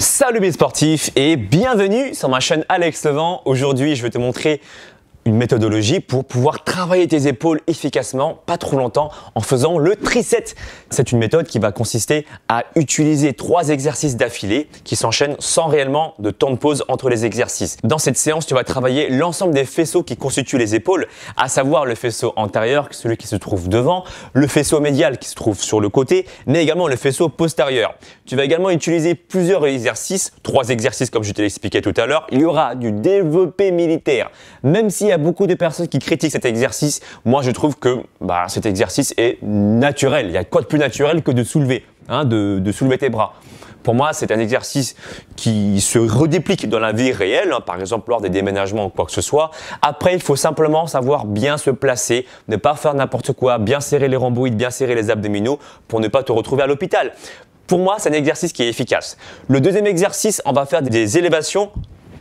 Salut mes sportifs et bienvenue sur ma chaîne Alex Levent. Aujourd'hui, je vais te montrer une méthodologie pour pouvoir travailler tes épaules efficacement, pas trop longtemps, en faisant le tricep. C'est une méthode qui va consister à utiliser 3 exercices d'affilée qui s'enchaînent sans réellement de temps de pause entre les exercices. Dans cette séance, tu vas travailler l'ensemble des faisceaux qui constituent les épaules, à savoir le faisceau antérieur, celui qui se trouve devant, le faisceau médial qui se trouve sur le côté, mais également le faisceau postérieur. Tu vas également utiliser plusieurs exercices, 3 exercices comme je te l'expliquais tout à l'heure. Il y aura du développé militaire, même s'il y a beaucoup de personnes qui critiquent cet exercice, moi je trouve que cet exercice est naturel. Il y a quoi de plus naturel que de soulever, de soulever tes bras. Pour moi, c'est un exercice qui se redéplique dans la vie réelle, par exemple lors des déménagements ou quoi que ce soit. Après, il faut simplement savoir bien se placer, ne pas faire n'importe quoi, bien serrer les rhomboïdes, bien serrer les abdominaux pour ne pas te retrouver à l'hôpital. Pour moi, c'est un exercice qui est efficace. Le deuxième exercice, on va faire des élévations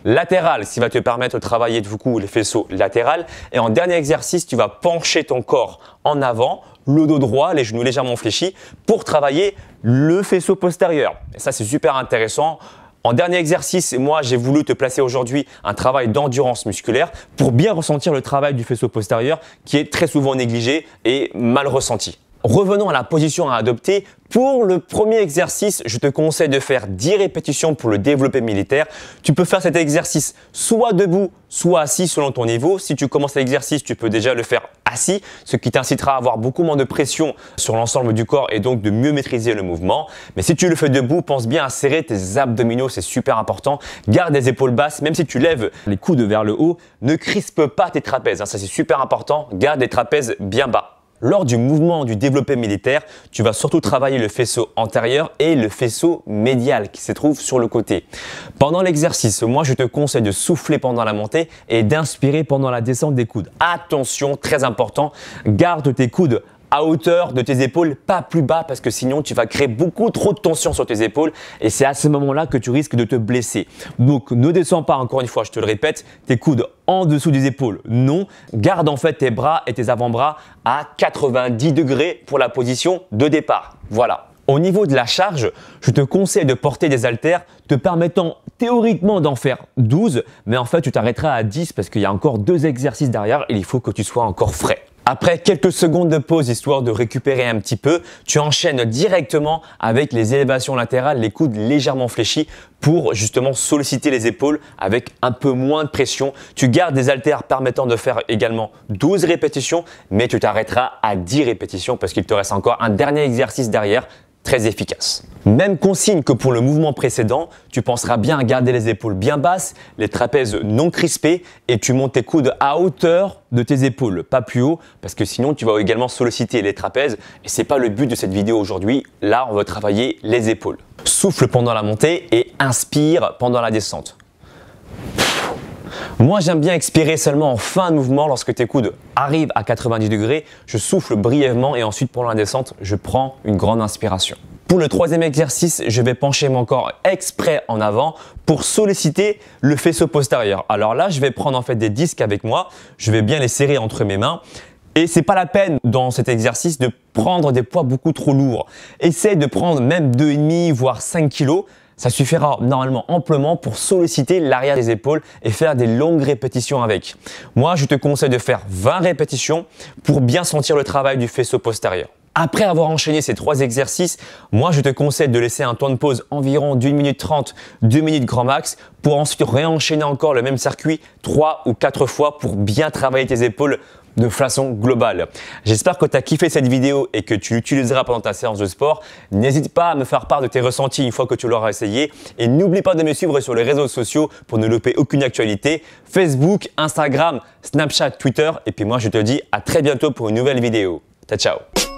latérales, ce qui va te permettre de travailler du coup les faisceaux latérales. Et en dernier exercice, tu vas pencher ton corps en avant, le dos droit, les genoux légèrement fléchis pour travailler le faisceau postérieur. Et ça, c'est super intéressant. En dernier exercice, moi, j'ai voulu te placer aujourd'hui un travail d'endurance musculaire pour bien ressentir le travail du faisceau postérieur qui est très souvent négligé et mal ressenti. Revenons à la position à adopter. Pour le premier exercice, je te conseille de faire 10 répétitions pour le développé militaire. Tu peux faire cet exercice soit debout, soit assis selon ton niveau. Si tu commences l'exercice, tu peux déjà le faire assis, ce qui t'incitera à avoir beaucoup moins de pression sur l'ensemble du corps et donc de mieux maîtriser le mouvement. Mais si tu le fais debout, pense bien à serrer tes abdominaux, c'est super important. Garde les épaules basses, même si tu lèves les coudes vers le haut, ne crispe pas tes trapèzes. Ça, c'est super important. Garde les trapèzes bien bas. Lors du mouvement du développé militaire, tu vas surtout travailler le faisceau antérieur et le faisceau médial qui se trouve sur le côté. Pendant l'exercice, moi je te conseille de souffler pendant la montée et d'inspirer pendant la descente des coudes. Attention, très important, garde tes coudes à hauteur de tes épaules, pas plus bas parce que sinon tu vas créer beaucoup trop de tension sur tes épaules et c'est à ce moment-là que tu risques de te blesser. Donc ne descends pas, encore une fois, je te le répète, tes coudes en dessous des épaules, non. Garde en fait tes bras et tes avant-bras à 90 degrés pour la position de départ. Voilà. Au niveau de la charge, je te conseille de porter des haltères te permettant théoriquement d'en faire 12, mais en fait tu t'arrêteras à 10 parce qu'il y a encore 2 exercices derrière et il faut que tu sois encore frais. Après quelques secondes de pause, histoire de récupérer un petit peu, tu enchaînes directement avec les élévations latérales, les coudes légèrement fléchis pour justement solliciter les épaules avec un peu moins de pression. Tu gardes des haltères permettant de faire également 12 répétitions, mais tu t'arrêteras à 10 répétitions parce qu'il te reste encore un dernier exercice derrière. Très efficace. Même consigne que pour le mouvement précédent, tu penseras bien à garder les épaules bien basses, les trapèzes non crispés et tu montes tes coudes à hauteur de tes épaules, pas plus haut parce que sinon tu vas également solliciter les trapèzes et c'est pas le but de cette vidéo aujourd'hui. Là, on va travailler les épaules. Souffle pendant la montée et inspire pendant la descente. Moi, j'aime bien expirer seulement en fin de mouvement lorsque tes coudes arrivent à 90 degrés. Je souffle brièvement et ensuite pendant la descente, je prends une grande inspiration. Pour le troisième exercice, je vais pencher mon corps exprès en avant pour solliciter le faisceau postérieur. Alors là, je vais prendre en fait des disques avec moi. Je vais bien les serrer entre mes mains. Et c'est pas la peine dans cet exercice de prendre des poids beaucoup trop lourds. Essaye de prendre même 2,5 voire 5 kg. Ça suffira normalement amplement pour solliciter l'arrière des épaules et faire des longues répétitions avec. Moi, je te conseille de faire 20 répétitions pour bien sentir le travail du faisceau postérieur. Après avoir enchaîné ces 3 exercices, moi je te conseille de laisser un temps de pause environ d'1 minute 30, 2 minutes grand max pour ensuite réenchaîner encore le même circuit 3 ou 4 fois pour bien travailler tes épaules de façon globale. J'espère que tu as kiffé cette vidéo et que tu l'utiliseras pendant ta séance de sport. N'hésite pas à me faire part de tes ressentis une fois que tu l'auras essayé et n'oublie pas de me suivre sur les réseaux sociaux pour ne louper aucune actualité. Facebook, Instagram, Snapchat, Twitter et puis moi je te dis à très bientôt pour une nouvelle vidéo. Ciao, ciao.